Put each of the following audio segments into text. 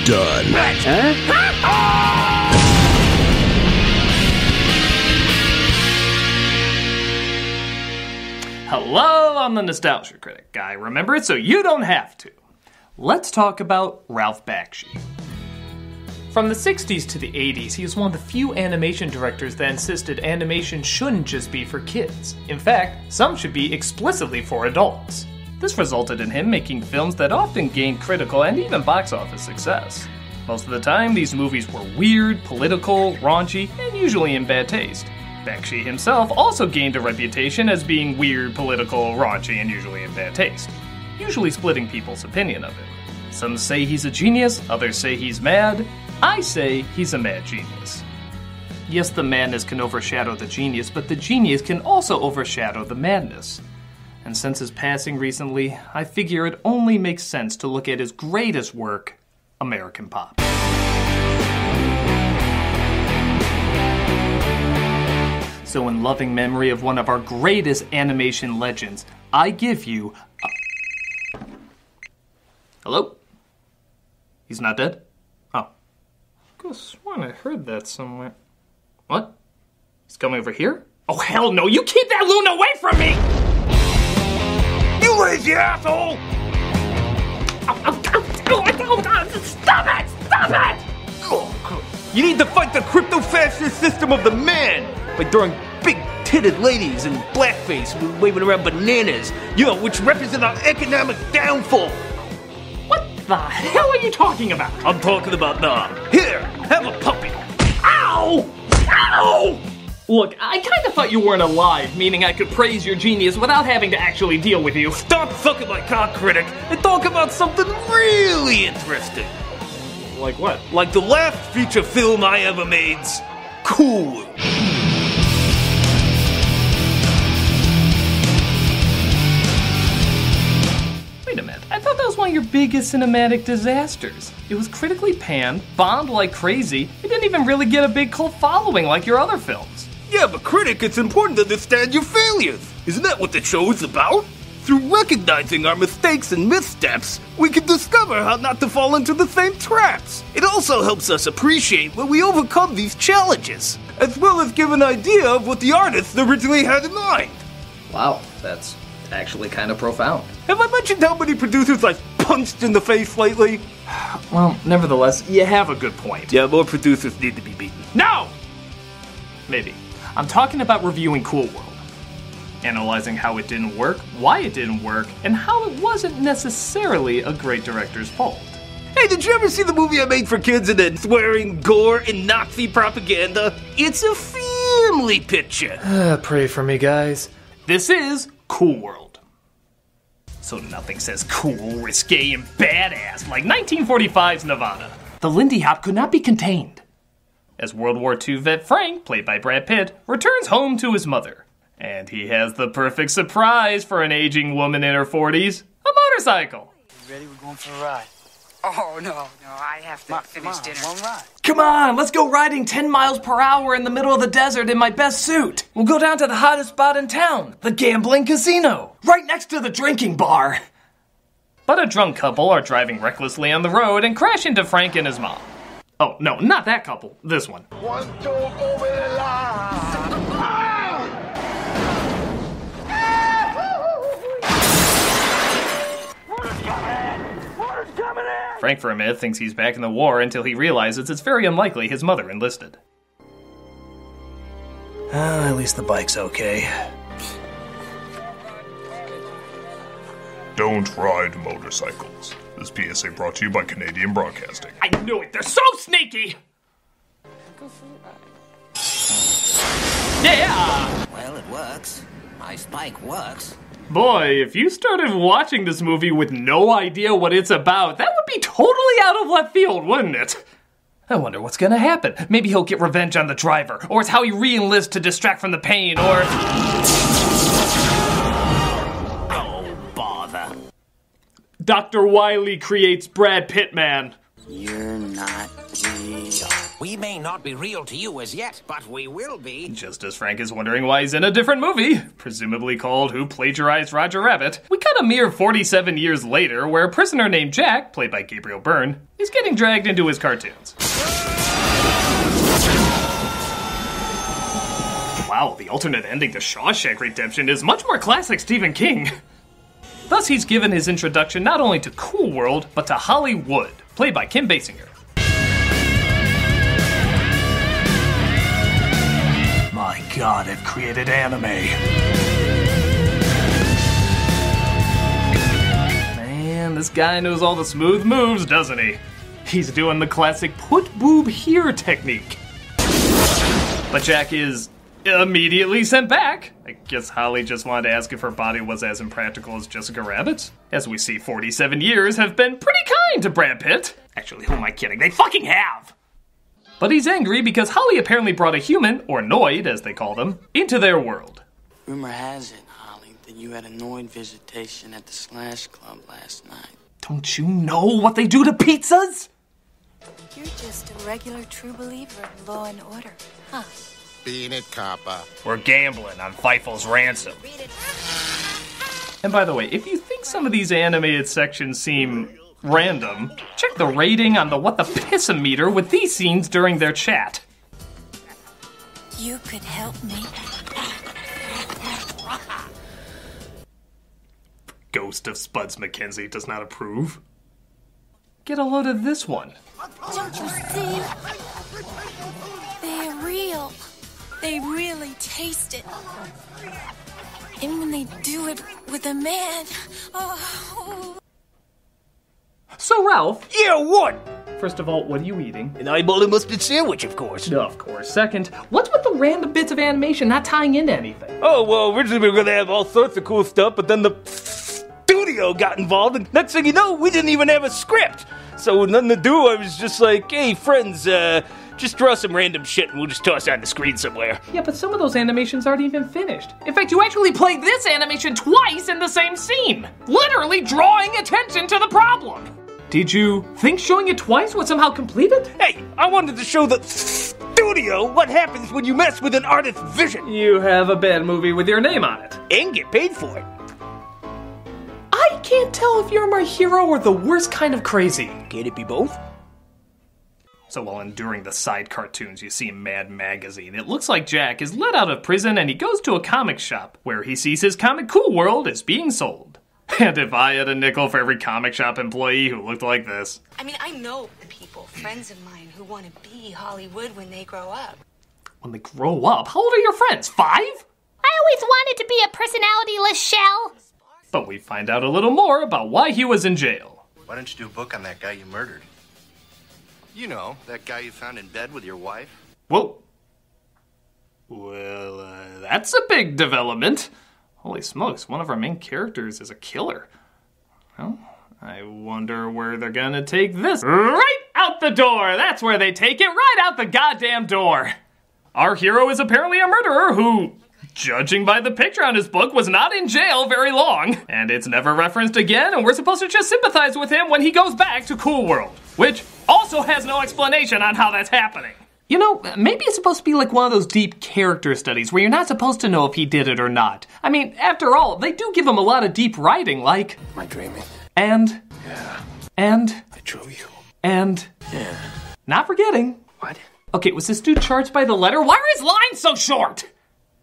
done. Hello, I'm the Nostalgia Critic guy. Remember it so you don't have to. Let's talk about Ralph Bakshi. From the 60s to the 80s, he was one of the few animation directors that insisted animation shouldn't just be for kids. In fact, some should be explicitly for adults. This resulted in him making films that often gained critical and even box office success. Most of the time, these movies were weird, political, raunchy, and usually in bad taste. Bakshi himself also gained a reputation as being weird, political, raunchy, and usually in bad taste, usually splitting people's opinion of him. Some say he's a genius, others say he's mad. I say he's a mad genius. Yes, the madness can overshadow the genius, but the genius can also overshadow the madness. And since his passing recently, I figure it only makes sense to look at his greatest work, American Pop. So in loving memory of one of our greatest animation legends, I give you a... Hello? He's not dead? Oh. I could have sworn I heard that somewhere. What? He's coming over here? Oh, hell no! You keep that loon away from me! You lazy asshole! Stop it! Stop it! You need to fight the crypto-fascist system of the man by throwing big-titted ladies and blackface waving around bananas, which represent our economic downfall. What the hell are you talking about? I'm talking about Nom. Here, have a puppy. Ow! Ow! Look, I kind of thought you weren't alive, meaning I could praise your genius without having to actually deal with you. Stop sucking my cock, Critic, and talk about something really interesting. Like what? Like the last feature film I ever made's Cool. Wait a minute, I thought that was one of your biggest cinematic disasters. It was critically panned, bombed like crazy, it didn't even really get a big cult following like your other films. Yeah, but Critic, it's important to understand your failures. Isn't that what the show is about? Through recognizing our mistakes and missteps, we can discover how not to fall into the same traps. It also helps us appreciate when we overcome these challenges, as well as give an idea of what the artists originally had in mind. Wow, that's actually kind of profound. Have I mentioned how many producers I've punched in the face lately? Well, nevertheless, you have a good point. Yeah, more producers need to be beaten. No! Maybe. I'm talking about reviewing Cool World. Analyzing how it didn't work, why it didn't work, and how it wasn't necessarily a great director's fault. Hey, did you ever see the movie I made for kids and then swearing, gore, and Nazi propaganda? It's a family picture. Pray for me, guys. This is Cool World. So nothing says cool, risque, and badass like 1945's Nirvana. The Lindy Hop could not be contained. As World War II vet Frank, played by Brad Pitt, returns home to his mother. And he has the perfect surprise for an aging woman in her 40s, a motorcycle. You ready? We're going for a ride. Oh, no, I have to finish dinner. One ride. Come on, let's go riding 10 miles per hour in the middle of the desert in my best suit. We'll go down to the hottest spot in town, the gambling casino, right next to the drinking bar. But a drunk couple are driving recklessly on the road and crash into Frank and his mom. Oh, no, not that couple, this one. One took over the line. Frank for a minute thinks he's back in the war until he realizes it's very unlikely his mother enlisted. At least the bike's okay. Don't ride motorcycles. This PSA brought to you by Canadian Broadcasting. I knew it! They're so sneaky! Yeah! Well, it works. My spike works. Boy, if you started watching this movie with no idea what it's about, that would be totally out of left field, wouldn't it? I wonder what's gonna happen. Maybe he'll get revenge on the driver, or it's how he re-enlists to distract from the pain, or... Oh, bother. Dr. Wily creates Brad Pitt Man. You're not real. We may not be real to you as yet, but we will be. Just as Frank is wondering why he's in a different movie, presumably called Who Plagiarized Roger Rabbit, we cut a mere 47 years later where a prisoner named Jack, played by Gabriel Byrne, is getting dragged into his cartoons. Wow, the alternate ending to Shawshank Redemption is much more classic Stephen King. Thus, he's given his introduction not only to Cool World, but to Hollywood, played by Kim Basinger. My God, I've created anime. Man, this guy knows all the smooth moves, doesn't he? He's doing the classic put boob here technique. But Jack is immediately sent back. I guess Holly just wanted to ask if her body was as impractical as Jessica Rabbit's. As we see, 47 years have been pretty kind to Brad Pitt. Actually, who am I kidding? They fucking have! But he's angry because Holly apparently brought a human, or Noid as they call them, into their world. Rumor has it, Holly, that you had a Noid visitation at the Slash Club last night. Don't you know what they do to pizzas? You're just a regular true believer in law and order, huh? Being it, Kappa. We're gambling on Feifel's ransom. And by the way, if you think some of these animated sections seem random, check the rating on the What the Piss-o-meter with these scenes during their chat. You could help me. Ghost of Spuds McKenzie does not approve. Get a load of this one. Don't you see? They're real. They really taste it. And when they do it with a man, oh. So, Ralph. Yeah, what? First of all, what are you eating? An eyeball and mustard sandwich, of course. No, of course. Second, what's with the random bits of animation not tying into anything? Oh, well, originally we were going to have all sorts of cool stuff, but then the studio got involved, and next thing you know, we didn't even have a script. So with nothing to do, I was just like, hey, friends, just draw some random shit and we'll just toss it on the screen somewhere. Yeah, but some of those animations aren't even finished. In fact, you actually played this animation twice in the same scene, literally drawing attention to the problem. Did you think showing it twice would somehow complete it? Hey, I wanted to show the studio what happens when you mess with an artist's vision. You have a bad movie with your name on it. And get paid for it. I can't tell if you're my hero or the worst kind of crazy. Can it be both? So while enduring the side cartoons you see in Mad Magazine, it looks like Jack is let out of prison and he goes to a comic shop where he sees his comic Cool World is being sold. And if I had a nickel for every comic shop employee who looked like this. I mean, I know people, friends of mine, who want to be Hollywood when they grow up. When they grow up? How old are your friends? 5? I always wanted to be a personality-less shell. But we find out a little more about why he was in jail. Why don't you do a book on that guy you murdered? You know, that guy you found in bed with your wife? Whoa. Well, that's a big development. Holy smokes, one of our main characters is a killer. Well, I wonder where they're gonna take this. Right out the door! That's where they take it, right out the goddamn door! Our hero is apparently a murderer who, judging by the picture on his book, was not in jail very long. And it's never referenced again, and we're supposed to just sympathize with him when he goes back to Cool World, which also has no explanation on how that's happening. You know, maybe it's supposed to be like one of those deep character studies where you're not supposed to know if he did it or not. I mean, after all, they do give him a lot of deep writing, like... Am I dreaming? And... Yeah. And... I drew you. And... Yeah. Not forgetting. What? Okay, was this dude charged by the letter? Why are his lines so short?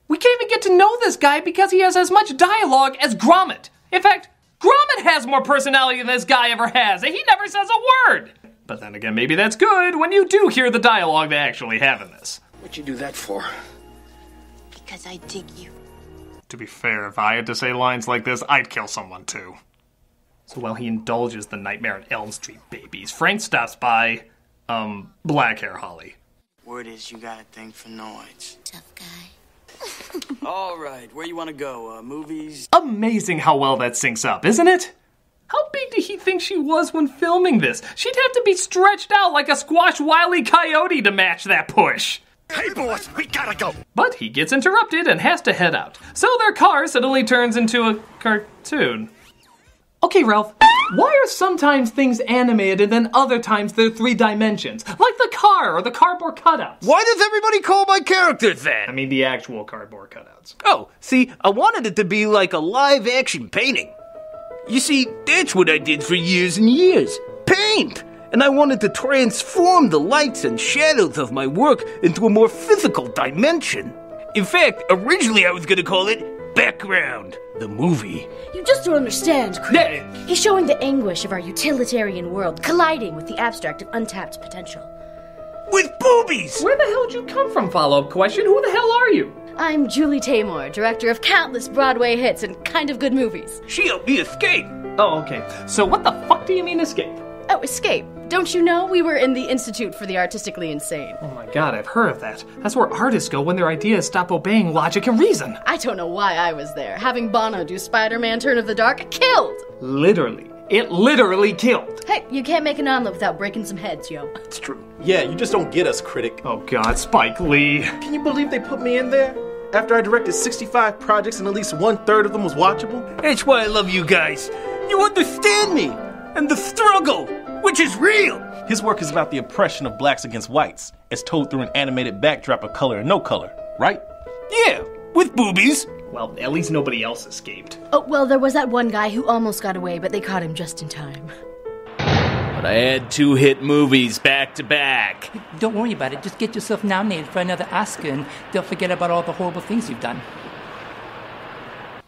We can't even get to know this guy because he has as much dialogue as Gromit. In fact, Gromit has more personality than this guy ever has, and he never says a word. But then again, maybe that's good when you do hear the dialogue they actually have in this. What'd you do that for? Because I dig you. To be fair, if I had to say lines like this, I'd kill someone too. So while he indulges the nightmare at Elm Street babies, Frank stops by, black hair Holly. Word is you got a thing for noids. Tough guy. All right, where you want to go? Movies? Amazing how well that syncs up, isn't it? How big did he think she was when filming this? She'd have to be stretched out like a squashed Wile E. Coyote to match that push. Hey, boss, we gotta go. But he gets interrupted and has to head out. So their car suddenly turns into a cartoon. Okay, Ralph. Why are sometimes things animated and then other times they're 3 dimensions? Like the car or the cardboard cutouts. Why does everybody call my characters that? I mean the actual cardboard cutouts. Oh, see, I wanted it to be like a live-action painting. You see, that's what I did for years and years. Paint! And I wanted to transform the lights and shadows of my work into a more physical dimension. In fact, originally I was going to call it Background, the movie. You just don't understand, Critic. He's showing the anguish of our utilitarian world colliding with the abstract of untapped potential. With boobies! Where the hell did you come from, follow-up question? Who the hell are you? I'm Julie Taymor, director of countless Broadway hits and kind of good movies. She helped me escape. Oh, okay. So what the fuck do you mean escape? Oh, escape. Don't you know we were in the Institute for the Artistically Insane? Oh my god, I've heard of that. That's where artists go when their ideas stop obeying logic and reason. I don't know why I was there. Having Bono do Spider-Man Turn of the Dark killed! Literally. It literally killed. Hey, you can't make an omelet without breaking some heads, yo. It's true. Yeah, you just don't get us, Critic. Oh god, Spike Lee. Can you believe they put me in there? After I directed 65 projects and at least 1/3 of them was watchable? That's why I love you guys. You understand me and the struggle, which is real. His work is about the oppression of blacks against whites, as told through an animated backdrop of color and no color, right? Yeah, with boobies. Well, at least nobody else escaped. Oh, well, there was that one guy who almost got away, but they caught him just in time. But I had 2 hit movies back to back. Don't worry about it. Just get yourself nominated for another Oscar and they'll forget about all the horrible things you've done.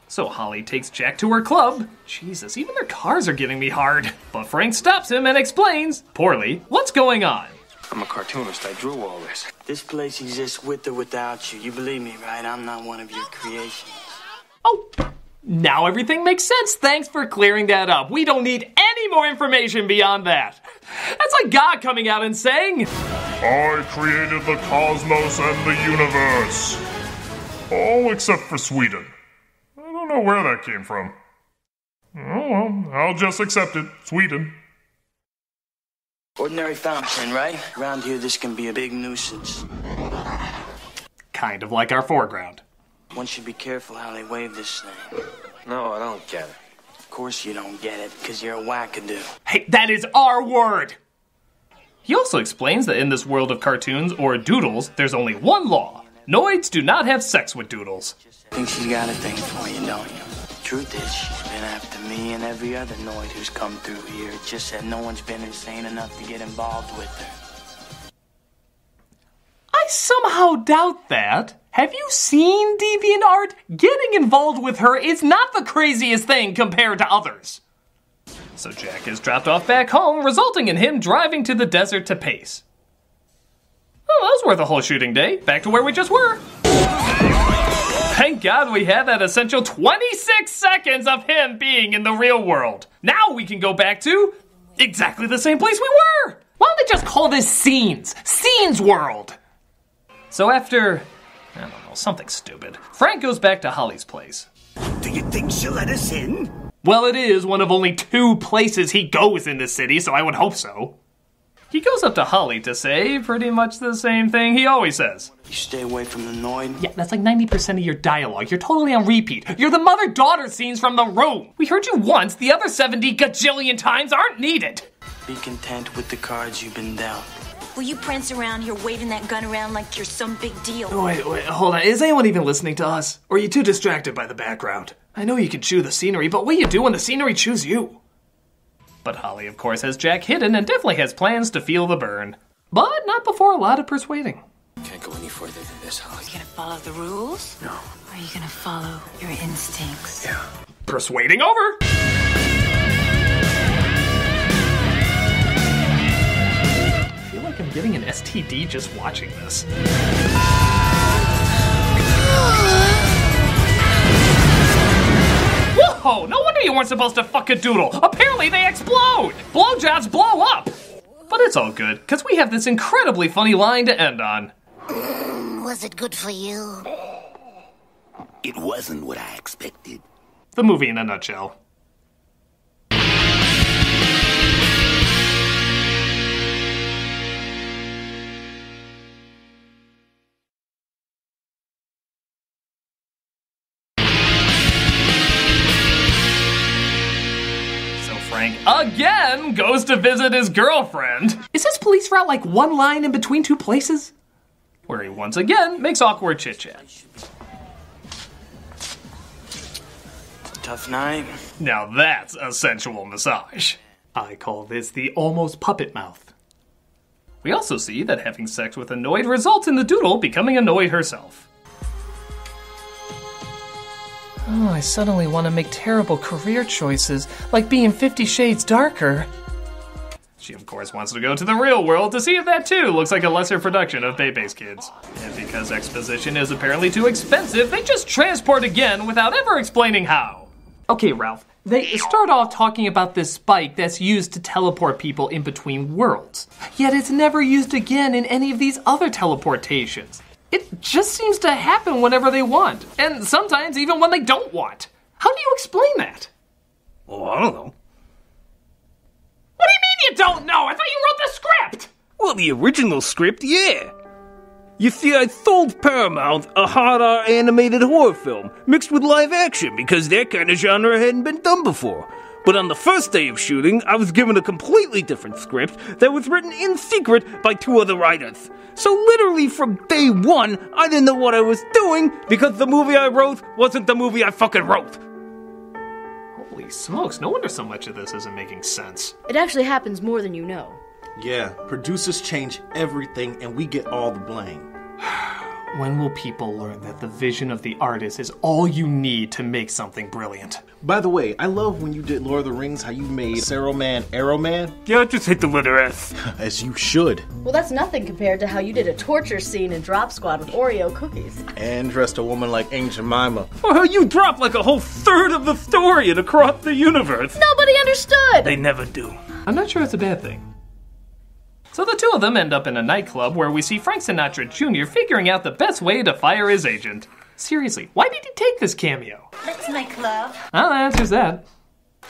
So Holly takes Jack to her club. Jesus, even their cars are getting me hard. But Frank stops him and explains, poorly, what's going on. I'm a cartoonist. I drew all this. This place exists with or without you. You believe me, right? I'm not one of your creations. Oh, now everything makes sense. Thanks for clearing that up. We don't need any more information beyond that. That's like God coming out and saying, I created the cosmos and the universe. All except for Sweden. I don't know where that came from. Oh well, I'll just accept it. Sweden. Ordinary fountain, right? Around here, this can be a big nuisance. Kind of like our foreground. One should be careful how they wave this thing. No, I don't get it. Of course you don't get it, because you're a wackadoo. Hey, that is our word! He also explains that in this world of cartoons, or doodles, there's only one law. Noids do not have sex with doodles. Think she's got a thing for you, don't you? Truth is, she's been after me and every other Noid who's come through here. It's just that no one's been insane enough to get involved with her. I somehow doubt that. Have you seen DeviantArt? Getting involved with her is not the craziest thing compared to others. So Jack is dropped off back home, resulting in him driving to the desert to pace. Oh, that was worth a whole shooting day. Back to where we just were. Thank God we had that essential 26 seconds of him being in the real world. Now we can go back to exactly the same place we were. Why don't they just call this Scenes? Scenes World. So after, I don't know, something stupid, Frank goes back to Holly's place. Do you think she'll let us in? Well, it is one of only 2 places he goes in this city, so I would hope so. He goes up to Holly to say pretty much the same thing he always says. You stay away from the Noid? Yeah, that's like 90% of your dialogue. You're totally on repeat. You're the mother-daughter scenes from The Room. We heard you once, the other 70 gajillion times aren't needed. Be content with the cards you've been dealt. Will you prance around here waving that gun around like you're some big deal? Wait, hold on. Is anyone even listening to us? Or are you too distracted by the background? I know you can chew the scenery, but what do you do when the scenery chews you? But Holly, of course, has Jack hidden and definitely has plans to feel the burn. But not before a lot of persuading. Can't go any further than this, Holly. Are you gonna follow the rules? No. Or are you gonna follow your instincts? Yeah. Persuading over! I feel like I'm getting an STD just watching this. Whoa! No wonder you weren't supposed to fuck a doodle. Apparently they explode. Blowjobs blow up. But it's all good, because we have this incredibly funny line to end on. Was it good for you? It wasn't what I expected. The movie in a nutshell. Frank again goes to visit his girlfriend. Is his police route like one line in between two places? Where he once again makes awkward chit-chat. Tough night. Now that's a sensual massage. I call this the almost puppet mouth. We also see that having sex with Annoyed results in the doodle becoming Annoyed herself. Oh, I suddenly want to make terrible career choices, like being 50 Shades Darker. She, of course, wants to go to the real world to see if that, too, looks like a lesser production of Bebe's Kids. And because exposition is apparently too expensive, they just transport again without ever explaining how. Okay, Ralph, they start off talking about this spike that's used to teleport people in between worlds. Yet it's never used again in any of these other teleportations. It just seems to happen whenever they want, and sometimes even when they don't want. How do you explain that? Oh, I don't know. What do you mean you don't know? I thought you wrote the script! Well, the original script, yeah. You see, I sold Paramount a hard R animated horror film mixed with live action because that kind of genre hadn't been done before. But on the first day of shooting, I was given a completely different script that was written in secret by 2 other writers. So literally from day one, I didn't know what I was doing because the movie I wrote wasn't the movie I fucking wrote. Holy smokes, no wonder so much of this isn't making sense. It actually happens more than you know. Yeah, producers change everything and we get all the blame. When will people learn that the vision of the artist is all you need to make something brilliant? By the way, I love when you did Lord of the Rings, how you made Saruman Arrow Man. Yeah, just hit the letter S. As you should. Well, that's nothing compared to how you did a torture scene in Drop Squad with Oreo cookies. And dressed a woman like Aunt Jemima. Or how you dropped like a whole third of the story and across the universe. Nobody understood! They never do. I'm not sure it's a bad thing. So the two of them end up in a nightclub where we see Frank Sinatra Jr. figuring out the best way to fire his agent. Seriously, why did he take this cameo? Let's make love. Well, that answers that.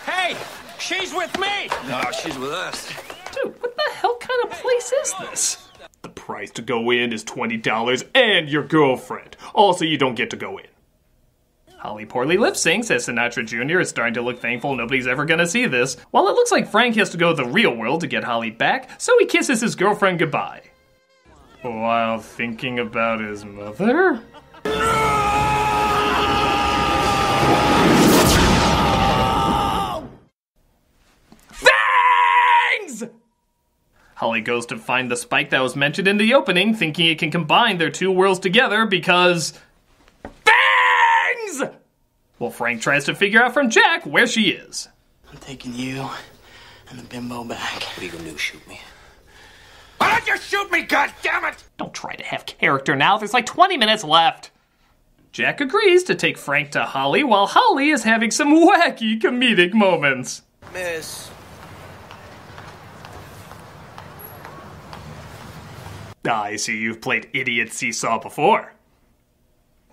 Hey, she's with me! No, she's with us. Dude, what the hell kind of place is this? The price to go in is $20 and your girlfriend. Also, you don't get to go in. Holly poorly lip syncs as Sinatra Jr. is starting to look thankful nobody's ever gonna see this, while it looks like Frank has to go to the real world to get Holly back, so he kisses his girlfriend goodbye. While thinking about his mother? Fangs! Holly goes to find the spike that was mentioned in the opening, thinking it can combine their two worlds together because... Well, Frank tries to figure out from Jack where she is. I'm taking you and the bimbo back. What are you gonna do, shoot me? Why don't you shoot me, goddammit? Don't try to have character now, there's like 20 minutes left. Jack agrees to take Frank to Holly while Holly is having some wacky comedic moments. Miss. I see you've played Idiot Seesaw before.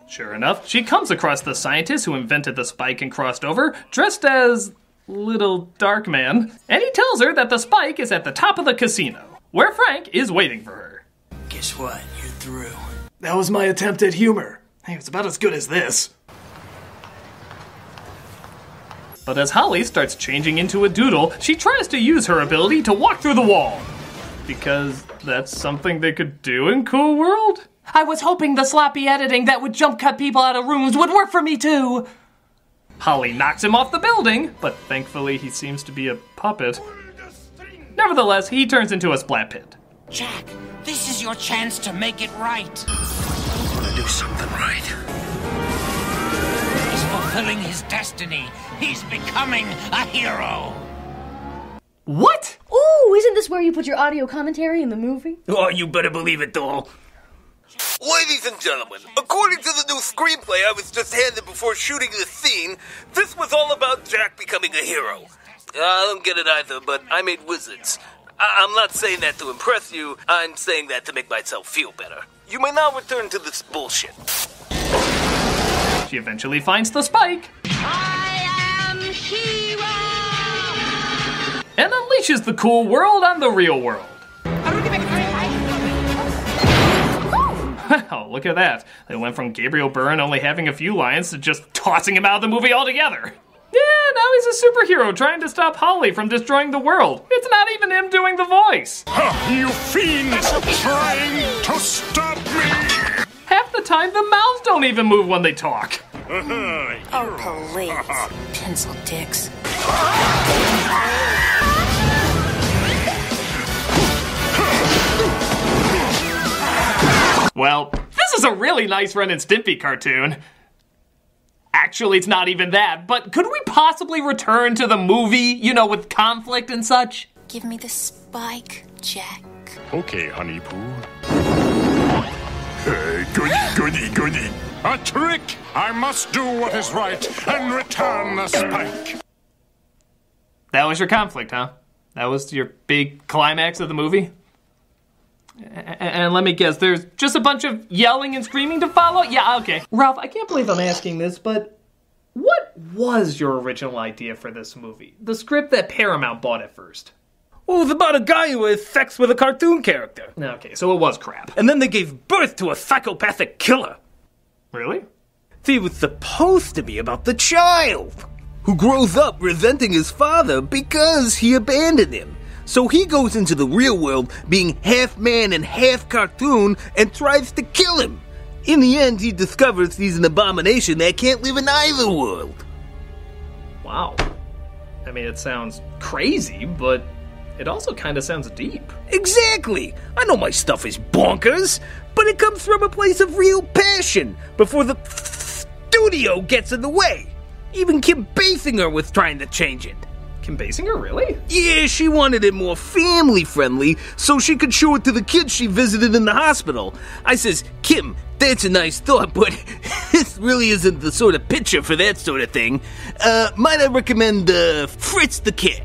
Sure enough, she comes across the scientist who invented the spike and crossed over, dressed as Little Dark Man, and he tells her that the spike is at the top of the casino, where Frank is waiting for her. Guess what? You're through. That was my attempt at humor. Hey, it's about as good as this. But as Holly starts changing into a doodle, she tries to use her ability to walk through the wall. Because that's something they could do in Cool World? I was hoping the sloppy editing that would jump cut people out of rooms would work for me too. Holly knocks him off the building, but thankfully he seems to be a puppet. Nevertheless, he turns into a splat pit. Jack, this is your chance to make it right. I want to do something right. He's fulfilling his destiny. He's becoming a hero. What? Ooh, isn't this where you put your audio commentary in the movie? Oh, you better believe it, doll. Ladies and gentlemen, according to the new screenplay I was just handed before shooting this scene, this was all about Jack becoming a hero. I don't get it either, but I made wizards. I'm not saying that to impress you, I'm saying that to make myself feel better. You may now return to this bullshit. She eventually finds the spike. I am hero! And unleashes the Cool World on the real world. Wow, look at that. They went from Gabriel Byrne only having a few lines to just tossing him out of the movie altogether. Yeah, now he's a superhero trying to stop Holly from destroying the world. It's not even him doing the voice. You fiends trying to stop me! Half the time, the mouths don't even move when they talk. Oh, please. Pencil dicks. Well, this is a really nice Ren and Stimpy cartoon. Actually, it's not even that, but could we possibly return to the movie, you know, with conflict and such? Give me the spike, Jack. Okay, Honey Pooh. Goody. A trick! I must do what is right and return the spike. That was your conflict, huh? That was your big climax of the movie? And let me guess, there's just a bunch of yelling and screaming to follow? Yeah, okay. Ralph, I can't believe I'm asking this, but what was your original idea for this movie? The script that Paramount bought at first. Well, it was about a guy who has sex with a cartoon character. Okay, so it was crap. And then they gave birth to a psychopathic killer. Really? See, it was supposed to be about the child, who grows up resenting his father because he abandoned him. So he goes into the real world being half man and half cartoon and tries to kill him. In the end, he discovers he's an abomination that can't live in either world. Wow. I mean, it sounds crazy, but it also kind of sounds deep. Exactly! I know my stuff is bonkers, but it comes from a place of real passion before the studio gets in the way. Even Kim Basinger was trying to change it. Kim Basinger, really? Yeah, she wanted it more family-friendly so she could show it to the kids she visited in the hospital. I says, Kim, that's a nice thought, but this really isn't the sort of picture for that sort of thing. Might I recommend Fritz the Cat?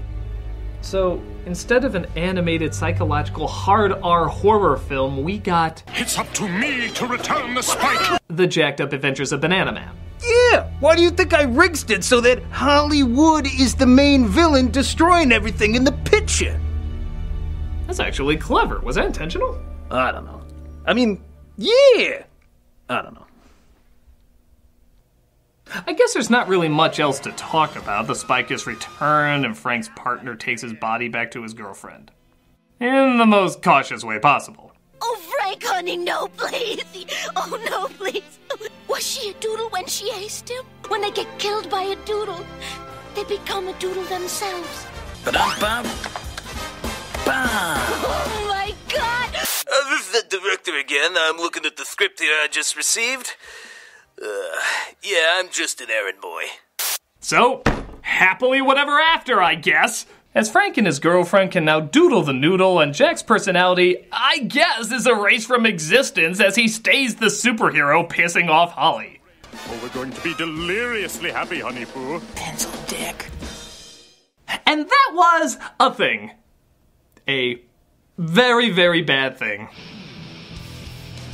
So, instead of an animated psychological hard R horror film, we got... It's up to me to return the spike! The Jacked Up Adventures of Banana Man. Yeah, why do you think I rigsed it so that Hollywood is the main villain destroying everything in the picture? That's actually clever. Was that intentional? I don't know. I mean, yeah. I don't know. I guess there's not really much else to talk about. The spike is returned and Frank's partner takes his body back to his girlfriend. In the most cautious way possible. Oh, Frank, honey, no, please. Oh, no, please. Was she a doodle when she aced him? When they get killed by a doodle, they become a doodle themselves. Ba-dum-bum. Bam! Oh, my God! This is the director again. I'm looking at the script here I just received. Yeah, I'm just an errand boy. So, happily whatever after, I guess. As Frank and his girlfriend can now doodle the noodle, and Jack's personality, I guess, is erased from existence as he stays the superhero pissing off Holly. Oh, we're going to be deliriously happy, Honey Pooh. Pencil dick. And that was a thing. A very, very bad thing.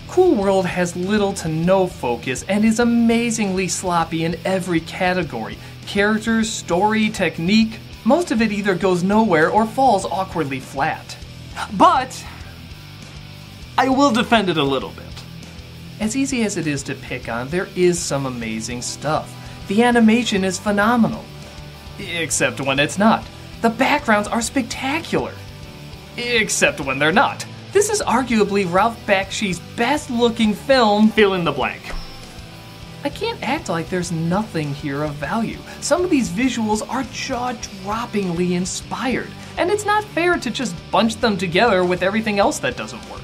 Cool World has little to no focus and is amazingly sloppy in every category. Characters, story, technique, most of it either goes nowhere or falls awkwardly flat. But I will defend it a little bit. As easy as it is to pick on, there is some amazing stuff. The animation is phenomenal. Except when it's not. The backgrounds are spectacular. Except when they're not. This is arguably Ralph Bakshi's best looking film, fill in the blank. I can't act like there's nothing here of value. Some of these visuals are jaw-droppingly inspired, and it's not fair to just bunch them together with everything else that doesn't work.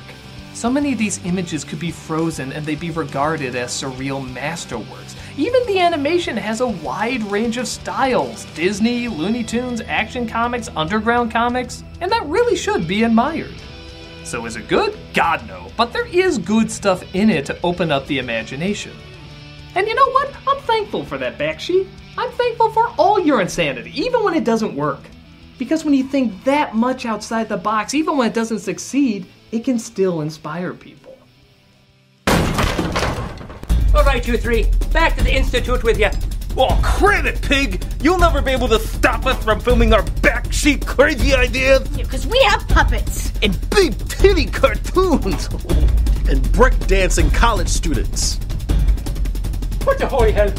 So many of these images could be frozen and they'd be regarded as surreal masterworks. Even the animation has a wide range of styles: Disney, Looney Tunes, Action Comics, Underground Comics, and that really should be admired. So is it good? God no, but there is good stuff in it to open up the imagination. And you know what? I'm thankful for that, Bakshi. I'm thankful for all your insanity, even when it doesn't work. Because when you think that much outside the box, even when it doesn't succeed, it can still inspire people. All right, you three. Back to the Institute with you. Oh, credit, pig! You'll never be able to stop us from filming our backseat crazy ideas! Because we have puppets! And big titty cartoons! And breakdancing college students. What the holy hell?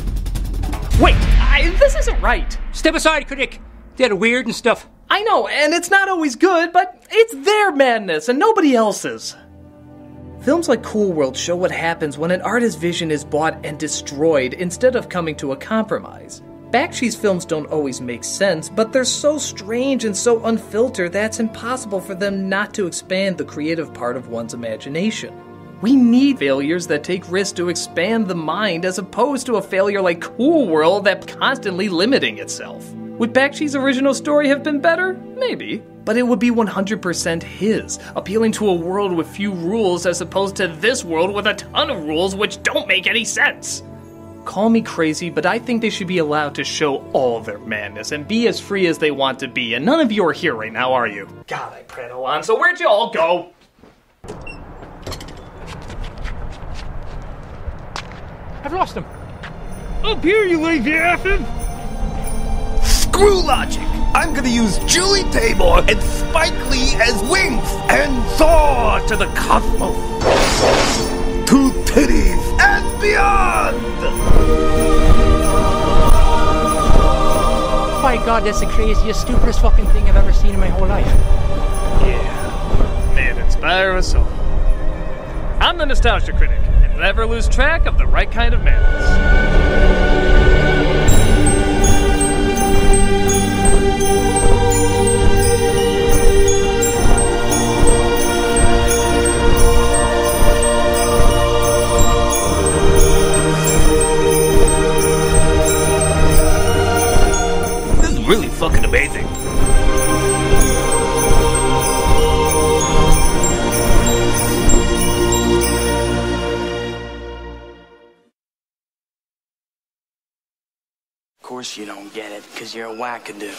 Wait, This isn't right. Step aside, Critic. They're weird and stuff. I know, and it's not always good, but it's their madness and nobody else's. Films like Cool World show what happens when an artist's vision is bought and destroyed instead of coming to a compromise. Bakshi's films don't always make sense, but they're so strange and so unfiltered that it's impossible for them not to expand the creative part of one's imagination. We need failures that take risks to expand the mind as opposed to a failure like Cool World that's constantly limiting itself. Would Bakshi's original story have been better? Maybe. But it would be 100% his, appealing to a world with few rules as opposed to this world with a ton of rules which don't make any sense. Call me crazy, but I think they should be allowed to show all their madness and be as free as they want to be, and none of you are here right now, are you? God, I prattle on, so where'd you all go? I've lost him. Up here, you lazy asses! Screw logic! I'm gonna use Julie Taymor and Spike Lee as wings and soar to the cosmos! To titties and beyond! My God, that's the craziest, stupidest fucking thing I've ever seen in my whole life. Yeah, may it inspire us all. I'm the Nostalgia Critic, and never lose track of the right kind of madness. Really fucking amazing. Of course you don't get it, because you're a wackadoo.